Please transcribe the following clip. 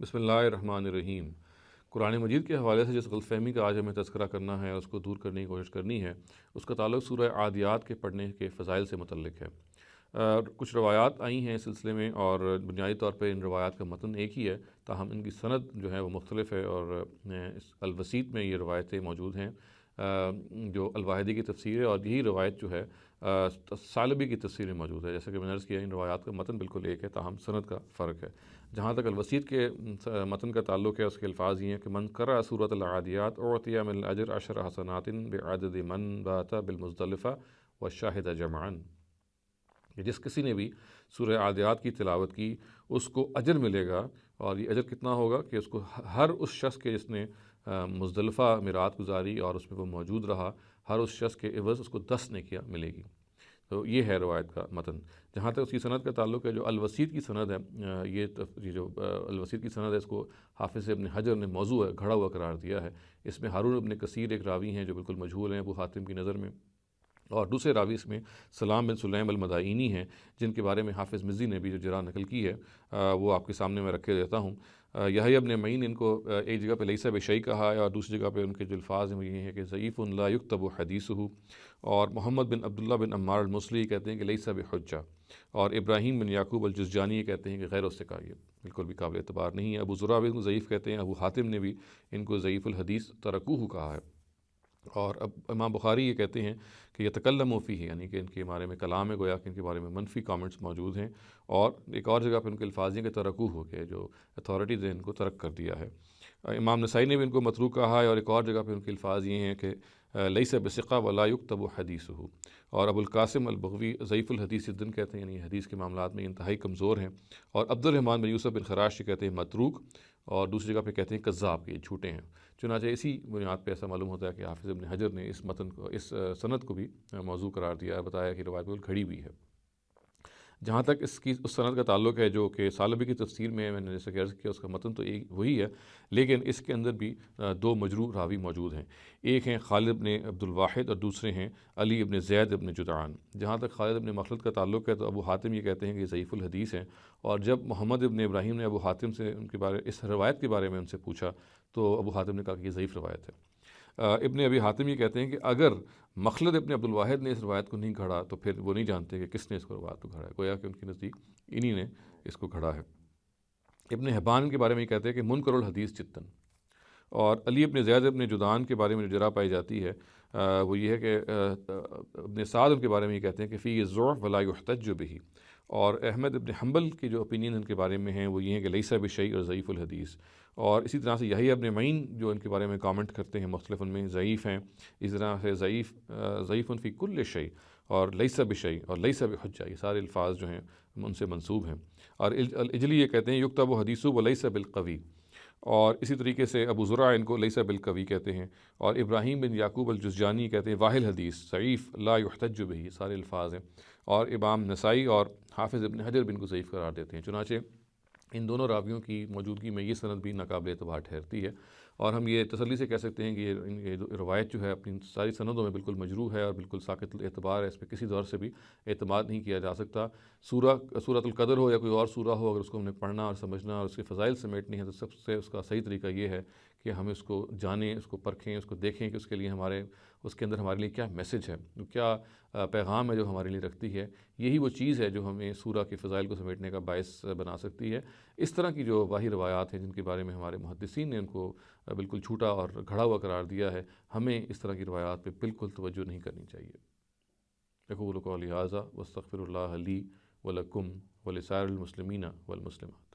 بسم اللہ الرحمن الرحیم۔ قرآن مجید کے حوالے سے جس غلط فہمی کا آج ہمیں تذکرہ کرنا ہے، اس کو دور کرنے کی کوشش کرنی ہے، اس کا تعلق سورہ عادیات کے پڑھنے کے فضائل سے متعلق ہے۔ کچھ روایات آئی ہیں اس سلسلے میں، اور بنیادی طور پہ ان روایات کا متن ایک ہی ہے، تاہم ان کی سند جو ہے وہ مختلف ہے، اور اس الوسیط میں یہ روایتیں موجود ہیں جو الواحدی کی تفسیر ہے، اور یہی روایت جو ہے ثعلبی کی تفسیر میں موجود ہے۔ جیسے کہ میں نے عرض کیا، ان روایات کا متن بالکل ایک ہے، تاہم سند کا فرق ہے۔ جہاں تک الوسیط کے متن کا تعلق ہے، اس کے الفاظ یہ ہیں کہ من قرأ سورۃ العادیات اعطی من الاجر 10 حسنات بعدد من بات بالمزدلفہ والشاہد جمعا، کہ جس کسی نے بھی سورہ عادیات کی تلاوت کی اس کو اجر ملے گا، اور یہ اجر کتنا ہوگا کہ اس کو ہر اس شخص کے جس نے مزدلفہ میں رات گزاری اور اس میں وہ موجود رہا، ہر اس شخص کے عوض اس کو 10 نیکیاں ملے گی۔ تو یہ ہے روایت کا متن۔ جہاں تک اس کی سند کا تعلق ہے، جو الوسیط کی سند ہے، یہ جو الوسیط کی سند ہے، اس کو حافظ ابن حجر نے موضوع ہے، گھڑا ہوا قرار دیا ہے۔ اس میں ہارون ابن کثیر ایک راوی ہیں جو بالکل مجہول ہیں ابو حاتم کی نظر میں، اور دوسرے راوی اس میں سلام بن سلیم المدائنی ہیں، جن کے بارے میں حافظ مزی نے بھی جو جرح نقل کی ہے وہ آپ کے سامنے میں رکھے دیتا ہوں۔ یحییٰ ابن معین ان کو ایک جگہ پہ لیس بشیء کہا ہے، اور دوسری جگہ پہ ان کے جو الفاظ ہیں وہ یہ ہیں کہ ضعیف لا یکتب حدیثہ، اور محمد بن عبداللہ بن عمار المصلی کہتے ہیں کہ لیس بحجہ، اور ابراہیم بن یعقوب الجزجانی کہتے ہیں کہ غیر الثقہ، یہ بالکل بھی قابل اعتبار نہیں ہے۔ ابو زرع بن ضعیف کہتے ہیں، ابو حاتم نے بھی ان کو ضعیف الحدیث ترکوہ کہا ہے، اور اب امام بخاری یہ کہتے ہیں کہ یتکلم فیہ، یعنی کہ ان کے بارے میں کلام ہے، گویا کہ ان کے بارے میں منفی کامنٹس موجود ہیں، اور ایک اور جگہ پہ ان کے الفاظ ہیں کہ ترکوہ ہو گئے، جو اتھارٹیز نے ان کو ترک کر دیا ہے۔ امام نسائی نے بھی ان کو متروک کہا ہے، اور ایک اور جگہ پہ ان کے الفاظ یہ ہیں کہ لیس بثقہ ولا یکتب حدیثہ، اور ابو القاسم البغوی ضعیف الحدیث جداً کہتے ہیں، یعنی حدیث کے معاملات میں انتہائی کمزور ہیں، اور عبد الرحمن بن یوسف بن خراش کہتے ہیں متروک، اور دوسری جگہ پہ کہتے ہیں کذاب، کہ یہ جھوٹے ہیں۔ چنانچہ اسی بنیاد پہ ایسا معلوم ہوتا ہے کہ حافظ ابن حجر نے اس متن کو، اس سند کو بھی موضوع قرار دیا ہے، بتایا کہ روایت بالکل کھڑی ہوئی ہے۔ جہاں تک اس سند کا تعلق ہے جو کہ ثعلبی کی تفسیر میں نے جیسے کہ عرض کیا، اس کا متن تو ایک وہی ہے، لیکن اس کے اندر بھی دو مجروح راوی موجود ہیں۔ ایک ہیں خالد بن عبد الواحد، اور دوسرے ہیں علی ابن زید ابن جدعان۔ جہاں تک خالد ابن مخلد کا تعلق ہے، تو ابو حاتم یہ کہتے ہیں کہ یہ ضعیف الحدیث ہیں، اور جب محمد ابن ابراہیم نے ابو حاتم سے ان کے بارے اس روایت کے بارے میں ان سے پوچھا، تو ابو حاتم نے کہا کہ یہ ضعیف روایت ہے۔ ابن ابی حاتم یہ کہتے ہیں کہ اگر مخلد ابن عبد الواحد نے اس روایت کو نہیں گھڑا، تو پھر وہ نہیں جانتے کہ کس نے اس کو روایت کو گھڑا ہے، گویا کہ ان کے نزدیک انہی نے اس کو گھڑا ہے۔ ابن حبان کے بارے میں یہ کہتے ہیں کہ منکر الحدیث جتاً، اور علی ابن زید ابن جدعان کے بارے میں جو جرح پائی جاتی ہے وہ یہ ہے کہ ابن سعد ان کے بارے میں یہ کہتے ہیں کہ فی ضعف ولا یحتج بہ، اور احمد ابن حنبل کی جو اوپینین ان کے بارے میں ہیں وہ یہ ہیں کہ لیس بشیء اور ضعیف الحدیث، اور اسی طرح سے یحییٰ ابن معین جو ان کے بارے میں کامنٹ کرتے ہیں مختلف، ان میں ضعیف ہیں، اس طرح سے ضعیف فی کل شیء، اور لیس بشیء اور لیس بحجہ، یہ سارے الفاظ جو ہیں ان سے منسوب ہیں۔ اور الاجلی یہ کہتے ہیں یکتب حدیث ولیس بالقوی، اور اسی طریقے سے ابو زرع ان کو لیس بالقوی کہتے ہیں، اور ابراہیم بن یعقوب الجزجانی کہتے ہیں واہل حدیث ضعیف لا یحتج بہ، یہ سارے الفاظ ہیں، اور امام نسائی اور حافظ ابن حجر بن کو ضعیف قرار دیتے ہیں۔ چنانچہ ان دونوں راویوں کی موجودگی میں یہ سند بھی ناقابل اعتبار ٹھہرتی ہے، اور ہم یہ تسلی سے کہہ سکتے ہیں کہ یہ روایت جو ہے اپنی ساری سندوں میں بالکل مجروح ہے، اور بالکل ساقط الاعتبار ہے، اس پہ کسی دور سے بھی اعتماد نہیں کیا جا سکتا۔ سورۃ القدر ہو یا کوئی اور سورہ ہو، اگر اس کو ہم نے پڑھنا اور سمجھنا اور اس کے فضائل سمیٹنی ہے، تو سب سے اس کا صحیح طریقہ یہ ہے کہ ہم اس کو جانیں، اس کو پرکھیں، اس کو دیکھیں کہ اس کے لیے اس کے اندر ہمارے لیے کیا میسج ہے، کیا پیغام ہے جو ہمارے لیے رکھتی ہے۔ یہی وہ چیز ہے جو ہمیں سورہ کے فضائل کو سمیٹنے کا باعث بنا سکتی ہے۔ اس طرح کی جو واہی روایات ہیں جن کے بارے میں ہمارے محدثین نے ان کو بالکل جھوٹا اور گھڑا ہوا قرار دیا ہے، ہمیں اس طرح کی روایات پہ بالکل توجہ نہیں کرنی چاہیے۔ اقول قولی ھذا واستغفر اللہ لی ولکم ولسائر المسلمین والمسلمات۔